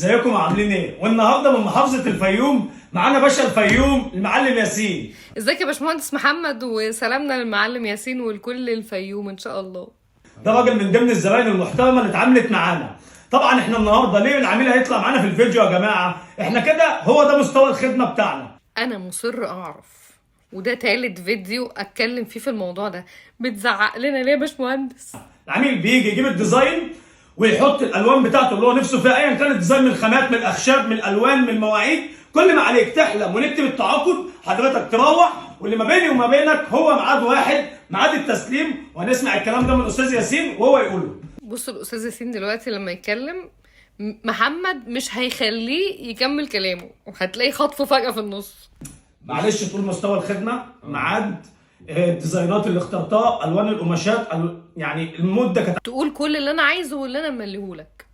ازيكم عاملين ايه؟ والنهارده من محافظة الفيوم معانا باشا الفيوم المعلم ياسين. ازيك يا باشمهندس محمد، وسلامنا للمعلم ياسين ولكل الفيوم ان شاء الله. ده راجل من ضمن الزباين المحترمة اللي اتعاملت معانا. طبعا احنا النهارده ليه العميل هيطلع معانا في الفيديو يا جماعة؟ احنا كده هو ده مستوى الخدمة بتاعنا. انا مصر اعرف، وده تالت فيديو اتكلم فيه في الموضوع ده. بتزعق لنا ليه يا باشمهندس؟ العميل بيجي يجيب الديزاين ويحط الالوان بتاعته اللي هو نفسه فيها، ايا كان الديزاين، من الخامات، من الاخشاب، من الالوان، من المواعيد. كل ما عليك تحلم ونكتب التعاقد، حضرتك تروح واللي ما بيني وما بينك هو ميعاد واحد، ميعاد التسليم. وهنسمع الكلام ده من الاستاذ ياسين وهو يقوله. بص، الاستاذ ياسين دلوقتي لما يتكلم محمد مش هيخليه يكمل كلامه، وهتلاقيه خطفه فجأة في النص. معلش، طول مستوى الخدمه، ميعاد، الديزاينات اللي اخترتها، الوان القماشات، يعني المده كانت تقول كل اللي انا عايزه واللي انا ممليهولك،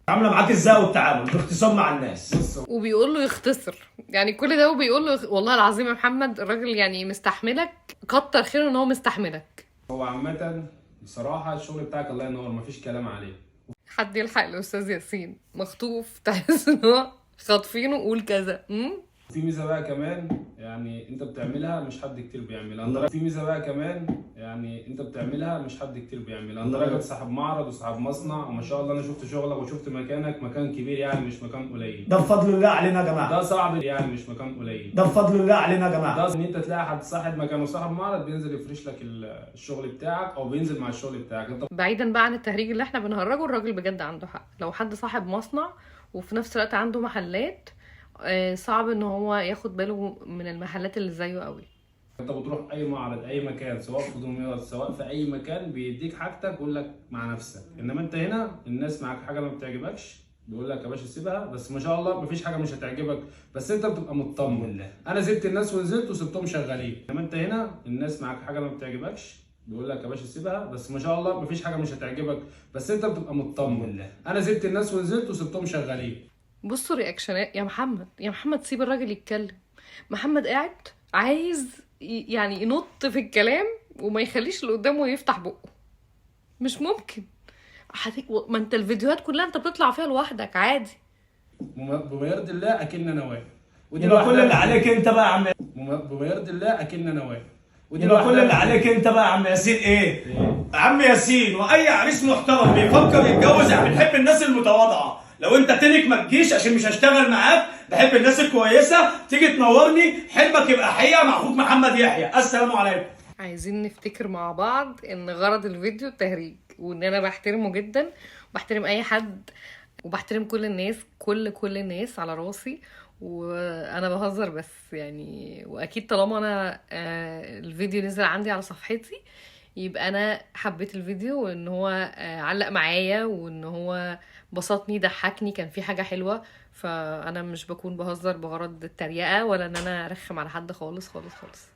عامله معاك ازاي، والتعامل باختصار مع الناس. وبيقول له يختصر. يعني كل ده وبيقول له والله العظيم يا محمد الراجل يعني مستحملك، كتر خيره ان هو مستحملك. هو عامة بصراحة الشغل بتاعك الله ينور، مفيش كلام عليه. حد يلحق الاستاذ ياسين مخطوف، تحس ان هو خاطفينه قول كذا. في ميزة بقى كمان، يعني انت بتعملها مش حد كتير بيعملها. في ميزة بقى كمان، يعني انت بتعملها مش حد كتير بيعملها. انت راجل صاحب معرض وصاحب مصنع، وما شاء الله انا شفت شغلك وشفت مكانك، مكان كبير يعني مش مكان قليل. ده بفضل الله علينا يا جماعه. ده صعب يعني مش مكان قليل. ده بفضل الله علينا يا جماعه. ده ان انت تلاقي حد صاحب مكان وصاحب معرض بينزل يفرش لك الشغل بتاعك، او بينزل مع الشغل بتاعك انت. بعيدا بقى عن التهريج اللي احنا بنهرجه، الراجل بجد عنده حق. لو حد صاحب مصنع وفي نفس الوقت عنده محلات، صعب ان هو ياخد باله من المحلات اللي زيه قوي. انت بتروح اي معرض، اي مكان، سواء في دمياط سواء في اي مكان، بيديك حاجتك ويقول لك مع نفسك. انما انت هنا الناس معاك حاجه ما بتعجبكش بيقول لك يا باشا سيبها، بس ما شاء الله مفيش حاجه مش هتعجبك، بس انت بتبقى مطمن. انا سبت الناس ونزلت وسبتهم شغالين. انما انت هنا الناس معاك حاجه ما بتعجبكش بيقول لك يا باشا سيبها، بس ما شاء الله مفيش حاجه مش هتعجبك، بس انت بتبقى مطمن. انا سبت الناس ونزلت وسبتهم شغالين. بصوا رياكشنات يا محمد. يا محمد سيب الراجل يتكلم. محمد قاعد عايز يعني ينط في الكلام وما يخليش اللي قدامه يفتح بقه. مش ممكن. ما انت الفيديوهات كلها انت بتطلع فيها لوحدك عادي. بما يرضي الله اكن انا واقف. يبقى كل اللي عليك انت بقى يا عم. بما يرضي الله اكن انا واقف. يبقى كل اللي عليك انت بقى يا عم ياسين ايه؟ عم ياسين، واي عريس محترم بيفكر يتجوز، يعني بنحب الناس المتواضعه. لو انت تنك ما تجيش عشان مش هشتغل معاك، بحب الناس الكويسه، تيجي تنورني، حلمك يبقى حقيقه مع اخوك محمد يحيى. السلام عليكم. عايزين نفتكر مع بعض ان غرض الفيديو التهريج، وان انا بحترمه جدا، بحترم اي حد، وبحترم كل الناس، كل الناس على راسي، وانا بهزر بس يعني. واكيد طالما انا الفيديو نزل عندي على صفحتي، يبقى انا حبيت الفيديو، وان هو علق معايا، وان هو بسطني ضحكني، كان في حاجة حلوة. فانا مش بكون بهزر بغرض التريقة، ولا ان انا ارخم على حد خالص خالص خالص.